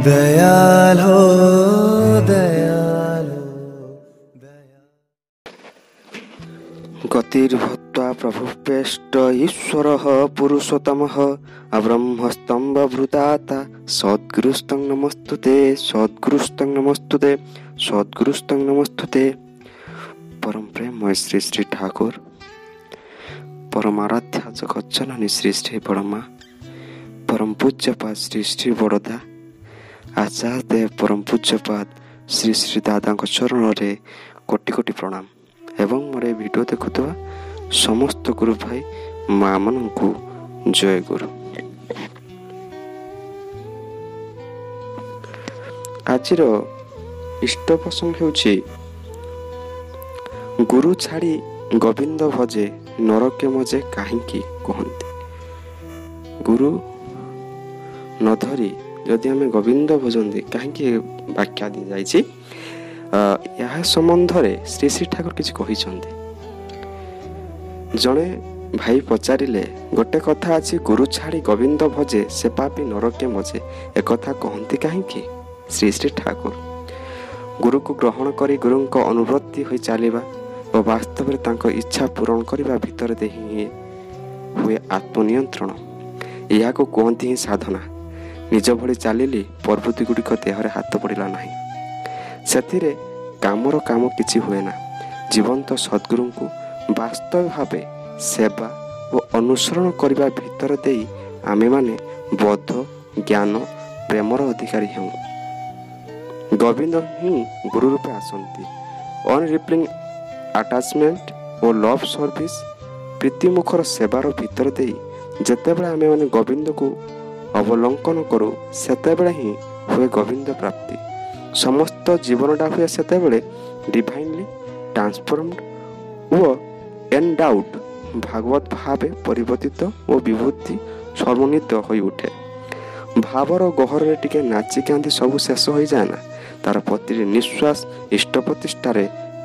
दयालो दयालो गतिर्भूत्वा प्रभुपेष्ट ईश्वरः पुरुषोत्तमः अब्रह्मस्तम्भभृताता सद्गुरुस्तं नमस्तुते सद्गुरुस्तं नमस्तुते सद्गुरुस्तं नमस्तुते। परम प्रेममय श्री श्री ठाकुर, परमाराध्या जगत जननी श्री श्री बड़मा, परम पूज्यपाद श्री श्री बड़दा आचार्य देव परम पूज्यपाद श्री श्री दादा चरण रे कोटि कोटि प्रणाम एवं मोर वीडियो देखुवा समस्त गुरु भाई माँ मान को जय गुरु। आज इष्ट प्रसंग होछि गुरु छाड़ी गोविंद भजे नरके मजे काहींकी कहते। गुरु न धरी जदि आम गोविंद भजती कहीं व्याख्या दी जाइए यह संबंध में श्री श्री ठाकुर किसी कहते। जड़े भाई पचारे गोटे कथा अच्छी गुरु छाड़ी गोविंद भजे से पापी नरके मजे एक कथा कहती कहीं श्री श्री ठाकुर। गुरु को ग्रहण करी गुरु को अनुवृत्ति हो चलवा और वास्तव में तांको इच्छा पूरण करने भितर दे हुए आत्मनियंत्रण। यह कहती ही साधना। निज भली चलिली प्रवृत्ति गुड़िक देहरे हाथ पड़ा ना से कामर काम किछि हुए ना। जीवंत सद्गुरु को वास्तव भाव सेवा और अनुसरण करने भितर दे आमे माने बोध ज्ञान प्रेमर अधिकारी हूँ। गोविंद ही गुरु रूपे आसंती। अनरिप्लिंग अटैचमेंट और लव सर्विस प्रीतिमुखर सेवार भितर दे जेतेबेले आमे माने गोविंद को अवलंकन करू सेतेबेले ही हुए गोविंद प्राप्ति। समस्त जीवनटा हुए सेतेबेले डिवाइनली ट्रांसफॉर्म्ड और एंडाउड भागवत भावे परिवर्तित और विभूति सर्वनित हो उठे। भावर गहर टिके नाची कांदी सब शेष हो जाए ना तार प्रति निश्वास इष्ट प्रतिष्ठार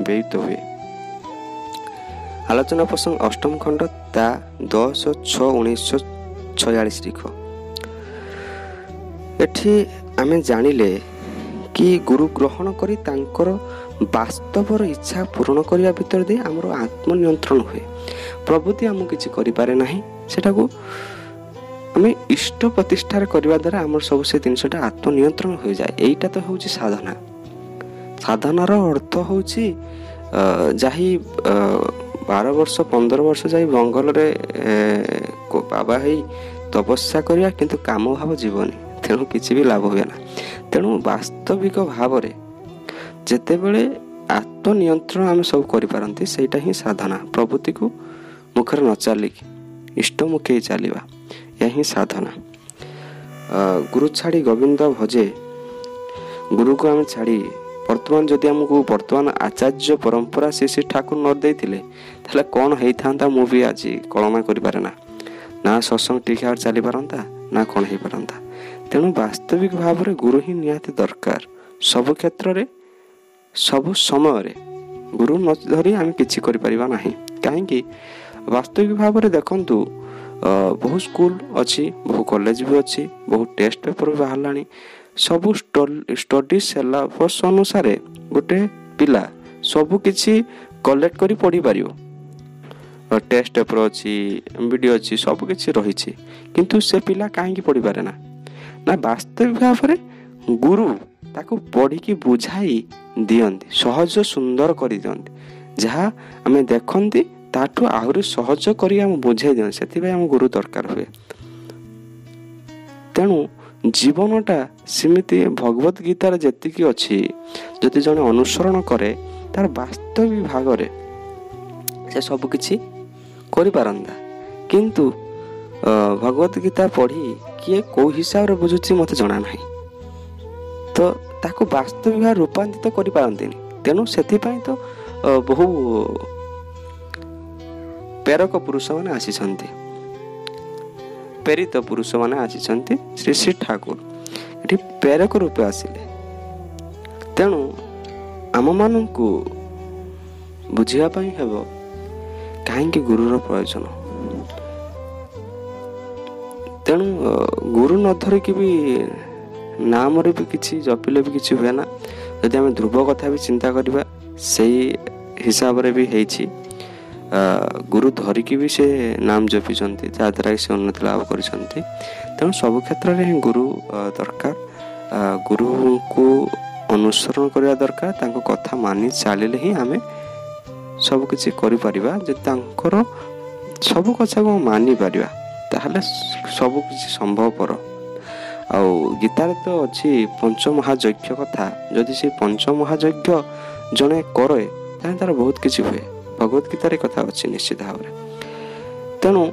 व्ययित हुए। आलोचना प्रसंग अष्टम खंड ता 10/6/1946 लिख। एठी आमे जानिले कि गुरु ग्रहण करी तांकर वास्तवर इच्छा पूर्ण करने भितर दे आमर आत्मनियंत्रण हुए। प्रभुति आम किसी करें ना सेटा को आम इष्ट प्रतिष्ठार करने द्वारा आमर सब से जिनसा आत्मनियंत्रण हो जाए। यहीटा तो हूँ साधना। साधनार अर्थ हूँ जाही 12 वर्ष 15 वर्ष जाई जंगल रे बाबा है तपस्या करिया किंतु काम भाव जीवनी तेणु किसी भी लाभ हुए ना। तेणु वास्तविक भाव में जेतेबेले आत्मनियंत्रण आम सब करिपारंती सेटा ही साधना। प्रवृत्ति को मुखर न चलिकी इष्ट मुखे चलवा यह ही साधना। गुरु छाड़ी गोविंद भजे गुरु को आम छाड़ी वर्तमान जदि आमको वर्तमान आचार्य परंपरा श्री श्री ठाकुर न देते ताहले कौन होता मुझे आज कल्पना करें ना सत्संग टीका चली पारंता ना कौन हो पारंता। तेणु वास्तविक भाव में गुरु ही निहाती दरकार। सब क्षेत्र में सब समय गुरु न धरी आम कि ना कहीं वास्तविक भाव में देखु बहुत स्कूल अच्छी बहुत कॉलेज भी अच्छी बहुत टेस्ट पेपर भी बाहर सब स्टडी सिलेबस अनुसार गोटे पिला सब किछि कलेक्ट करी पढ़ी पारियो। टेस्ट पेपर अच्छी वीडियो अच्छी सब किछि रही किंतु से पिला कहीं पढ़ी पारे ना ना वास्तविक भाव में गुरु ताको पढ़ी की बुझाई दियंती सहज सुंदर कर दियंती जहाँ आम देखती ताठू आहरी सहज कर बुझाई दियंती से आम गुरु दरकार हुए। तेणु जीवनटा सेमिति भगवत गीतार जेतिकी अच्छी जदि जने अनुसरण करे तार वास्तविक भाग में से सब किछि करि पारंदा। किंतु भगवत गीता पढ़ी किए कौ हिसाब रे बुझुची मते जणा नाही तो ताको वास्तविक भाव रूपांतरित करि पारंतिनी। तेणु सेथिपाई तो बहु प्रेरक पुरुष माने आसीछन्ति प्रेरित पुरुष माने आसीछन्ति श्री श्री ठाकुर एठी प्रेरक रूपे आसिले। तेणु आम मानंकु बुझिया पाई हेबो काहेकि गुरुर प्रयोजन। ତେଣୁ ଗୁରୁ ନ ଧରିକି ବି ନାମରେ ବି କିଛି ଜପିଲେ ବି କିଛି ହୁଏ ନା। ଯଦି ଆମେ ଧ୍ରୁବ କଥା ବି ଚିନ୍ତା କରିବା ସେଇ ହିସାବରେ ବି ହେଇଛି। ଗୁରୁ ଧରିକି ବି ସେ ନାମ ଜପିଛନ୍ତି, ଯାହାଦ୍ୱାରା କି ସେ ଉନ୍ନତି ଲାଭ କରିଛନ୍ତି। ତେଣୁ ସବୁ କ୍ଷେତ୍ରରେ ହିଁ ଗୁରୁ ଦରକାର। ଗୁରୁଙ୍କୁ ଅନୁସରଣ କରିବା ଦରକାର। ତାଙ୍କ କଥା ମାନି ଚାଲିଲେ ହିଁ ଆମେ ସବୁକିଛି କରିପାରିବା। ଯଦି ତାଙ୍କର ସବୁ କଥାକୁ ମାନିପାରିବା ତାହେଲେ ସବୁକିଛି ସମ୍ଭବପର। ଆଉ ଗୀତାରେ ତ ଅଛି ପଞ୍ଚମହାଯଜ୍ଞ କଥା। ଯଦି ସେ ପଞ୍ଚମହାଯଜ୍ଞ ଜଣେ କରେ ତାହେଲେ ତାର ବହୁତ କିଛି ହୁଏ। ଭଗବତ ଗୀତାରେ କଥା ଅଛି ନିଶ୍ଚିତ ଭାବରେ। ତେଣୁ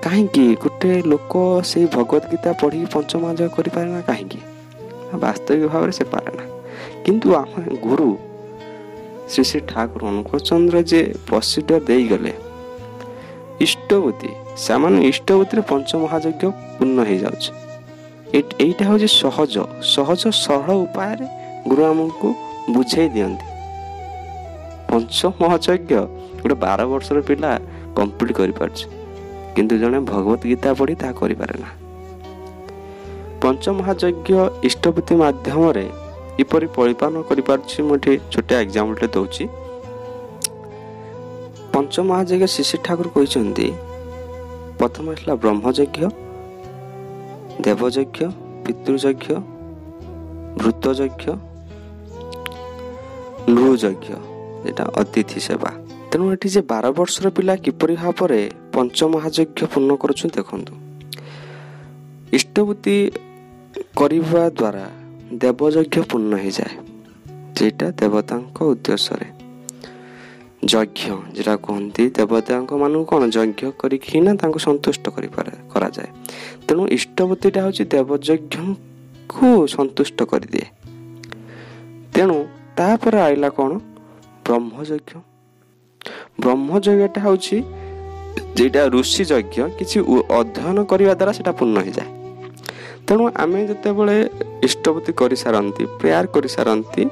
କାହିଁକି ଗୋଟେ ଲୋକ ସେଇ ଭଗବତ ଗୀତା ପଢ଼ିକି ପଞ୍ଚମହାଯଜ୍ଞ କରିପାରେ ନା? କାହିଁକି? ବାସ୍ତବିକ ଭାବରେ ସେ ପାରେ ନା। କିନ୍ତୁ ଆମ ଗୁରୁ ଶ୍ରୀ ଶ୍ରୀ ଠାକୁର ଅନୁକୂଳ ଚନ୍ଦ୍ର ଯେ ପ୍ରସିଦ୍ଧ ଦେଇଗଲେ ଇଷ୍ଟବତୀ, ସେମାନେ ଇଷ୍ଟବତୀରେ ପଞ୍ଚମହାଯଜ୍ଞ ପୂର୍ଣ୍ଣ ହେଇଯାଉଛି। ଏଇଟା ହେଉଛି ସହଜ ସରଳ ଉପାୟରେ ଗୁରୁ ଆମକୁ ବୁଝେଇ ଦିଅନ୍ତି। ପଞ୍ଚମହାଯଜ୍ଞ ଗୋଟେ 12 ବର୍ଷର ପିଲା କମ୍ପ୍ଲିଟ୍ କରିପାରୁଛି, କିନ୍ତୁ ଜଣେ ଭଗବତ ଗୀତା ପଢ଼ି ତାହା କରିପାରେ ନା। ପଞ୍ଚମହାଯଜ୍ଞ ଇଷ୍ଟବତୀ ମାଧ୍ୟମରେ କିପରି ପରିପାଳନ କରିପାରୁଛି, ମୁଁ ଏଠି ଛୋଟିଆ ଏକ୍ଜାମ୍ପଲଟେ ଦେଉଛି। ପଞ୍ଚମହାଯଜ୍ଞ ଶ୍ରୀ ଶ୍ରୀ ଠାକୁର କହିଛନ୍ତି, ପ୍ରଥମ ଆସିଲା ବ୍ରହ୍ମଯଜ୍ଞ, ଦେବଯଜ୍ଞ, ପିତୃଯଜ୍ଞ, ଭୃତଯଜ୍ଞ, ନୃଯଜ୍ଞ, ଏଇଟା ଅତିଥି ସେବା। ତେଣୁ ଏଠି ଯେ 12 ବର୍ଷର ପିଲା କିପରି ଭାବରେ ପଞ୍ଚମହାଯଜ୍ଞ ପୂର୍ଣ୍ଣ କରୁଛନ୍ତି ଦେଖନ୍ତୁ। ଇଷ୍ଟବତୀ କରିବା ଦ୍ୱାରା ଦେବଯଜ୍ଞ ପୂର୍ଣ୍ଣ ହେଇଯାଏ, ଯେଟା ଦେବତାଙ୍କ ଉଦ୍ଦେଶ୍ୟରେ। ଯଜ୍ଞ ଯେଟା କୁହନ୍ତି ଦେବତାଙ୍କ ମାନଙ୍କୁ କ'ଣ ଯଜ୍ଞ କରିକି ନା ତାଙ୍କୁ ସନ୍ତୁଷ୍ଟ କରାଯାଏ। ତେଣୁ ଇଷ୍ଟବତୀଟା ହେଉଛି ଦେବଯଜ୍ଞକୁ ସନ୍ତୁଷ୍ଟ କରିଦିଏ। ତେଣୁ ତାପରେ ଆଇଲା କ'ଣ? ବ୍ରହ୍ମଯଜ୍ଞ। ବ୍ରହ୍ମଯଜ୍ଞଟା ହେଉଛି ଯେଟା ଋଷି ଯଜ୍ଞ, କିଛି ଅଧ୍ୟୟନ କରିବା ଦ୍ୱାରା ସେଟା ପୂର୍ଣ୍ଣ ହେଇଯାଏ। ତେଣୁ ଆମେ ଯେତେବେଳେ ଇଷ୍ଟବତୀ କରିସାରନ୍ତି, ପ୍ରେୟାର କରିସାରନ୍ତି,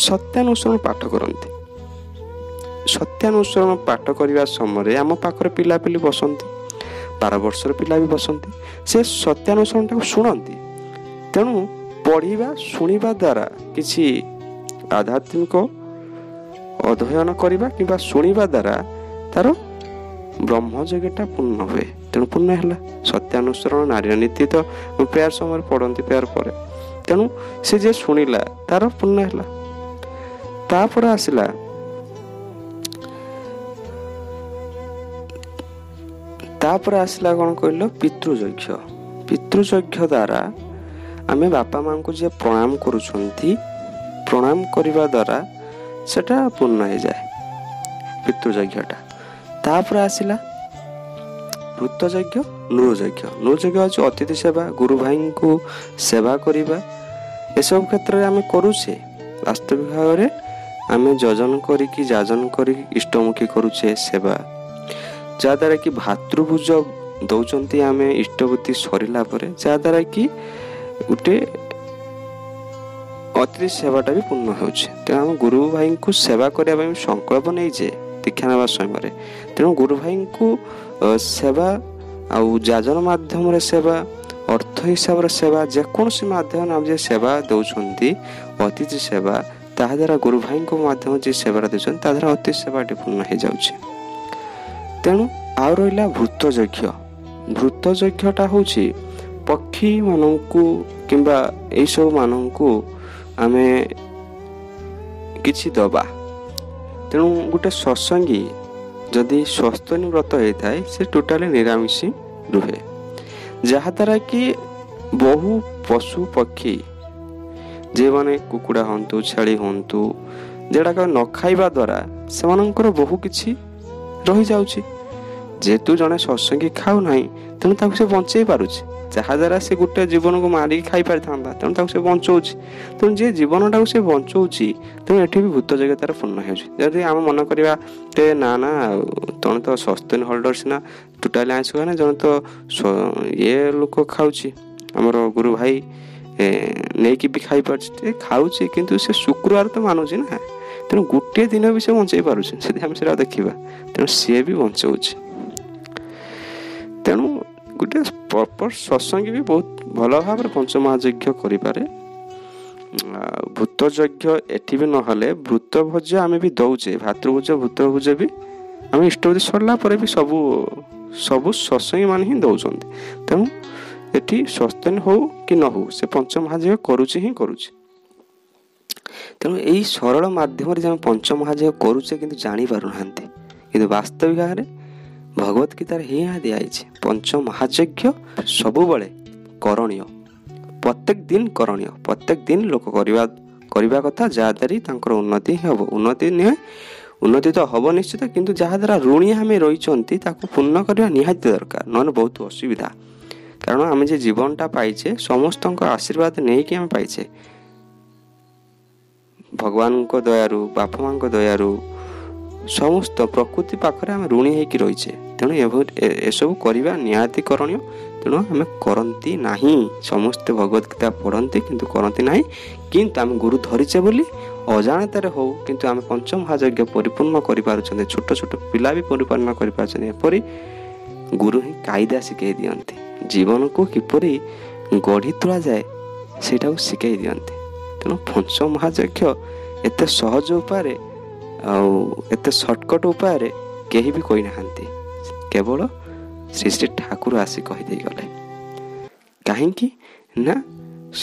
ସତ୍ୟାନୁସରଣ ପାଠ କରନ୍ତି। ସତ୍ୟାନୁସରଣ ପାଠ କରିବା ସମୟରେ ଆମ ପାଖରେ ପିଲାପିଲି ବସନ୍ତି, 12 ବର୍ଷର ପିଲା ବି ବସନ୍ତି, ସେ ସତ୍ୟାନୁସରଣଟାକୁ ଶୁଣନ୍ତି। ତେଣୁ ପଢ଼ିବା ଶୁଣିବା ଦ୍ୱାରା କିଛି ଆଧ୍ୟାତ୍ମିକ ଅଧ୍ୟୟନ କରିବା କିମ୍ବା ଶୁଣିବା ଦ୍ୱାରା ତାର ବ୍ରହ୍ମଯଜ୍ଞଟା ପୂର୍ଣ୍ଣ ହୁଏ। ତେଣୁ ପୂର୍ଣ୍ଣ ହେଲା। ସତ୍ୟାନୁସରଣ ନାରୀର ନୀତି ତ ପ୍ରେୟାର ସମୟରେ ପଢ଼ନ୍ତି, ପ୍ରେୟାର ପରେ। ତେଣୁ ସେ ଯେ ଶୁଣିଲା ତାର ପୂର୍ଣ୍ଣ ହେଲା। ତାପରେ ଆସିଲା କ'ଣ କହିଲ? ପିତୃଯଜ୍ଞ। ପିତୃଯଜ୍ଞ ଦ୍ୱାରା ଆମେ ବାପା ମାଙ୍କୁ ଯିଏ ପ୍ରଣାମ କରୁଛନ୍ତି, ପ୍ରଣାମ କରିବା ଦ୍ୱାରା ସେଟା ପୂର୍ଣ୍ଣ ହେଇଯାଏ ପିତୃଯଜ୍ଞଟା। ତାପରେ ଆସିଲା ଭୃତଯଜ୍ଞ, ନୃଯଜ୍ଞ। ନୃଯଜ୍ଞ ହେଉଛି ଅତିଥି ସେବା, ଗୁରୁ ଭାଇଙ୍କୁ ସେବା କରିବା। ଏସବୁ କ୍ଷେତ୍ରରେ ଆମେ କରୁଛେ। ବାସ୍ତବିକ ଭାବରେ ଆମେ ଯାଜନ କରିକି ଇଷ୍ଟମୁଖୀ କରୁଛେ ସେବା, ଯାହାଦ୍ୱାରା କି ଭାତୃଭୁଜ ଦେଉଛନ୍ତି ଆମେ ଇଷ୍ଟବତୀ ସରିଲା ପରେ, ଯାହାଦ୍ୱାରା କି ଗୋଟେ ଅତିଥି ସେବାଟା ବି ପୂର୍ଣ୍ଣ ହେଉଛି। ତେଣୁ ଆମ ଗୁରୁ ଭାଇଙ୍କୁ ସେବା କରିବା ପାଇଁ ସଂକଳ୍ପ ନେଇଛେ ଦୀକ୍ଷା ନେବା ସମୟରେ। ତେଣୁ ଗୁରୁ ଭାଇଙ୍କୁ ସେବା ଆଉ ଯାଜନ ମାଧ୍ୟମରେ ସେବା, ଅର୍ଥ ହିସାବରେ ସେବା, ଯେକୌଣସି ମାଧ୍ୟମରେ ଆମେ ଯେ ସେବା ଦେଉଛନ୍ତି ଅତିଥି ସେବା, ତାହାଦ୍ୱାରା ଗୁରୁ ଭାଇଙ୍କ ମାଧ୍ୟମରେ ଯେ ସେବାଟା ଦେଉଛନ୍ତି ତା ଦ୍ୱାରା ଅତିଥି ସେବାଟି ପୂର୍ଣ୍ଣ ହେଇଯାଉଛି। ତେଣୁ ଆଉ ରହିଲା ଭୃତଯଜ୍ଞ। ଭୃତଯଜ୍ଞଟା ହେଉଛି ପକ୍ଷୀମାନଙ୍କୁ କିମ୍ବା ଏଇସବୁ ମାନଙ୍କୁ ଆମେ କିଛି ଦେବା। ତେଣୁ ଗୋଟେ ସତ୍ସଙ୍ଗୀ ଯଦି ସ୍ୱସ୍ତନୀ ବ୍ରତ ହେଇଥାଏ ସେ ଟୋଟାଲି ନିରାମିଷି ରୁହେ, ଯାହାଦ୍ୱାରା କି ବହୁ ପଶୁ ପକ୍ଷୀ ଯେଉଁମାନେ କୁକୁଡ଼ା ହୁଅନ୍ତୁ, ଛେଳି ହୁଅନ୍ତୁ, ଯେଉଁଟାକ ନ ଖାଇବା ଦ୍ୱାରା ସେମାନଙ୍କର ବହୁ କିଛି ରହିଯାଉଛି। ଯେହେତୁ ଜଣେ ସତ୍ସଙ୍ଗୀ ଖାଉନାହିଁ ତେଣୁ ତାକୁ ସେ ବଞ୍ଚେଇ ପାରୁଛି, ଯାହାଦ୍ୱାରା ସେ ଗୋଟେ ଜୀବନକୁ ମାରିକି ଖାଇପାରିଥାନ୍ତା, ତେଣୁ ତାକୁ ସେ ବଞ୍ଚଉଛି। ତେଣୁ ଯେ ଜୀବନଟାକୁ ସେ ବଞ୍ଚଉଛି, ତେଣୁ ଏଠି ବି ଭୂତଯଜ୍ଞ ତାର ପୂର୍ଣ୍ଣ ହେଉଛି। ଯଦି ଆମେ ମନେ କରିବା ନା ଜଣେ ତ ସସ୍ତେନ ହୋଲ୍ଡର ସିନା ଟୋଟାଲି ଆଇଁଷ ଖାଏ ନା, ଜଣେ ତ ଇଏ ଲୋକ ଖାଉଛି, ଆମର ଗୁରୁ ଭାଇ ନେଇକି ବି ଖାଇପାରୁଛି, ଖାଉଛି, କିନ୍ତୁ ସେ ଶୁକ୍ରବାର ତ ମାନୁଛି ନା, ତେଣୁ ଗୋଟିଏ ଦିନ ବି ସେ ବଞ୍ଚେଇ ପାରୁଛି। ଯଦି ଆମେ ସେଟା ଦେଖିବା, ତେଣୁ ସିଏ ବି ବଞ୍ଚଉଛି। ତେଣୁ ଗୋଟେ ପ୍ରପର ସତ୍ସଙ୍ଗୀ ବି ବହୁତ ଭଲ ଭାବରେ ପଞ୍ଚମହାଯଜ୍ଞ କରିପାରେ। ଭୂତ ଯଜ୍ଞ ଏଠି ବି ନହେଲେ ଭୂତ ଭୋଜ ଆମେ ବି ଦଉଛେ, ଭାତୃଭୋଜ ଭୂତ ଭୋଜ ବି ଆମେ ଇଷ୍ଟବୃତ୍ତି ସରିଲା ପରେ ବି ସବୁ ସତ୍ସଙ୍ଗୀ ମାନେ ହିଁ ଦଉଛନ୍ତି। ତେଣୁ ଏଠି ସତ୍ସଙ୍ଗ ହଉ କି ନ ହଉ ସେ ପଞ୍ଚମହାଯଜ୍ଞ କରୁଛି ହିଁ କରୁଛି। ତେଣୁ ଏଇ ସରଳ ମାଧ୍ୟମରେ ଯେ ଆମେ ପଞ୍ଚମହାଯଜ୍ଞ କରୁଛେ କିନ୍ତୁ ଜାଣିପାରୁନାହାନ୍ତି, କିନ୍ତୁ ବାସ୍ତବିକ ଭାବରେ ଭଗବତ ଗୀତାରେ ହିଁ ଏହା ଦିଆଯାଇଛି ପଞ୍ଚମହାଯଜ୍ଞ ସବୁବେଳେ କରଣୀୟ, ପ୍ରତ୍ୟେକ ଦିନ କରଣୀୟ, ପ୍ରତ୍ୟେକ ଦିନ ଲୋକ କରିବା କଥା, ଯାହାଦ୍ୱାରା ତାଙ୍କର ଉନ୍ନତି ହିଁ ହେବ। ଉନ୍ନତି ନୁହେଁ, ଉନ୍ନତି ତ ହେବ ନିଶ୍ଚିତ, କିନ୍ତୁ ଯାହାଦ୍ୱାରା ଋଣୀ ଆମେ ରହିଛନ୍ତି ତାକୁ ପୂର୍ଣ୍ଣ କରିବା ନିହାତି ଦରକାର, ନହେଲେ ବହୁତ ଅସୁବିଧା। କାରଣ ଆମେ ଯେ ଜୀବନଟା ପାଇଛେ ସମସ୍ତଙ୍କ ଆଶୀର୍ବାଦ ନେଇକି ଆମେ ପାଇଛେ, ଭଗବାନଙ୍କ ଦୟାରୁ, ବାପା ମାଙ୍କ ଦୟାରୁ, ସମସ୍ତ ପ୍ରକୃତି ପାଖରେ ଆମେ ଋଣୀ ହେଇକି ରହିଛେ। ତେଣୁ ଏସବୁ କରିବା ନିହାତି କରଣୀୟ। ତେଣୁ ଆମେ କରନ୍ତି ନାହିଁ, ସମସ୍ତେ ଭଗବତ ଗୀତା ପଢ଼ନ୍ତି କିନ୍ତୁ କରନ୍ତି ନାହିଁ। କିନ୍ତୁ ଆମେ ଗୁରୁ ଧରିଛେ ବୋଲି ଅଜାଣତରେ ହଉ କିନ୍ତୁ ଆମେ ପଞ୍ଚମହାଯଜ୍ଞ ପରିପୂର୍ଣ୍ଣ କରିପାରୁଛନ୍ତି, ଛୋଟ ଛୋଟ ପିଲା ବି ପରିପୂର୍ଣ୍ଣ କରିପାରୁଛନ୍ତି। ଏପରି ଗୁରୁ ହିଁ କାଇଦା ଶିଖାଇ ଦିଅନ୍ତି, ଜୀବନକୁ କିପରି ଗଢ଼ି ତୋଳାଯାଏ ସେଇଟାକୁ ଶିଖାଇ ଦିଅନ୍ତି। ତେଣୁ ପଞ୍ଚମହାଯଜ୍ଞ ଏତେ ସହଜ ଉପାୟରେ ଆଉ ଏତେ ସର୍ଟକଟ ଉପାୟରେ କେହି ବି କହିନାହାନ୍ତି, କେବଳ ଶ୍ରୀ ଶ୍ରୀ ଠାକୁର ଆସି କହିଦେଇଗଲେ। କାହିଁକି ନା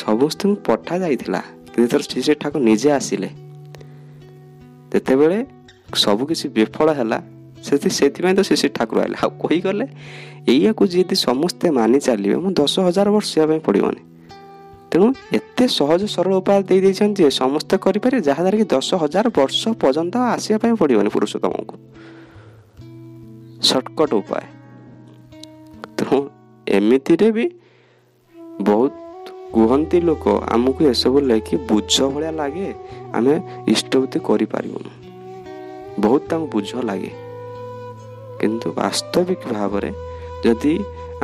ସମସ୍ତଙ୍କୁ ପଠା ଯାଇଥିଲା, କିନ୍ତୁ ଯେତେବେଳେ ଶ୍ରୀ ଶ୍ରୀ ଠାକୁର ନିଜେ ଆସିଲେ ଯେତେବେଳେ ସବୁକିଛି ବିଫଳ ହେଲା, ସେଥିପାଇଁ ତ ଶ୍ରୀ ଶ୍ରୀ ଠାକୁର ଆସିଲେ। ଆଉ କହିଗଲେ ଏଇଆକୁ ଯଦି ସମସ୍ତେ ମାନି ଚାଲିବେ ମୁଁ 10,000 ବର୍ଷ ଆସିବା ପାଇଁ ପଡ଼ିବନି। ତେଣୁ ଏତେ ସହଜ ସରଳ ଉପାୟ ଦେଇଦେଇଛନ୍ତି ଯେ ସମସ୍ତେ କରିପାରିବେ, ଯାହାଦ୍ୱାରା କି 10,000 ବର୍ଷ ପର୍ଯ୍ୟନ୍ତ ଆସିବା ପାଇଁ ପଡ଼ିବନି ପୁରୁଷୋତ୍ତମଙ୍କୁ, ସର୍ଟକଟ୍ ଉପାୟ। ତେଣୁ ଏମିତିରେ ବି ବହୁତ କୁହନ୍ତି ଲୋକ ଆମକୁ ଏସବୁ ଲାଗି ବୁଝ ଭଳିଆ ଲାଗେ, ଆମେ ଇଷ୍ଟବୃତ୍ତି କରିପାରିବୁନୁ, ବହୁତ ତାଙ୍କୁ ବୁଝ ଲାଗେ। କିନ୍ତୁ ବାସ୍ତବିକ ଭାବରେ ଯଦି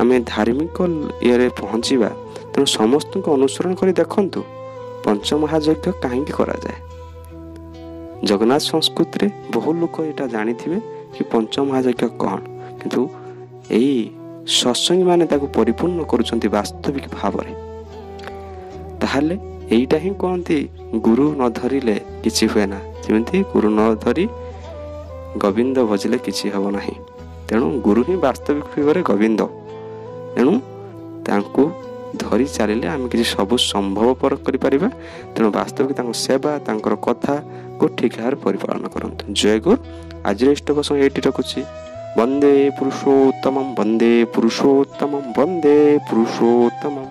ଆମେ ଧାର୍ମିକ ଇଏରେ ପହଞ୍ଚିବା, ତେଣୁ ସମସ୍ତଙ୍କୁ ଅନୁସରଣ କରି ଦେଖନ୍ତୁ ପଞ୍ଚମହାଯଜ୍ଞ କାହିଁକି କରାଯାଏ। ଜଗନ୍ନାଥ ସଂସ୍କୃତିରେ ବହୁ ଲୋକ ଏଇଟା ଜାଣିଥିବେ କି ପଞ୍ଚମହାଯଜ୍ଞ କ'ଣ, କିନ୍ତୁ ଏଇ ସତ୍ସଙ୍ଗୀ ମାନେ ତାକୁ ପରିପୂର୍ଣ୍ଣ କରୁଛନ୍ତି ବାସ୍ତବିକ ଭାବରେ। ତାହେଲେ ଏଇଟା ହିଁ କହନ୍ତି ଗୁରୁ ନ ଧରିଲେ କିଛି ହୁଏ ନା, ଯେମିତି ଗୁରୁ ନ ଧରି ଗୋବିନ୍ଦ ଭଜିଲେ କିଛି ହେବ ନାହିଁ। ତେଣୁ ଗୁରୁ ହିଁ ବାସ୍ତବିକ ଭାବରେ ଗୋବିନ୍ଦ। ତେଣୁ ତାଙ୍କୁ ଧରି ଚାଲିଲେ ଆମେ କିଛି ସବୁ ସମ୍ଭବପର କରିପାରିବା। ତେଣୁ ବାସ୍ତବିକ ତାଙ୍କ ସେବା, ତାଙ୍କର କଥାକୁ ଠିକ୍ ଭାବରେ ପରିପାଳନ କରନ୍ତୁ। ଜୟ ଗୁରୁ। ଆଜିର ଇଷ୍ଟ ପ୍ରସଙ୍ଗ ଏଇଠି ରଖୁଛି। ବନ୍ଦେ ପୁରୁଷୋତ୍ତମମ୍, ବନ୍ଦେ ପୁରୁଷୋତ୍ତମମ୍, ବନ୍ଦେ ପୁରୁଷୋତ୍ତମମ୍।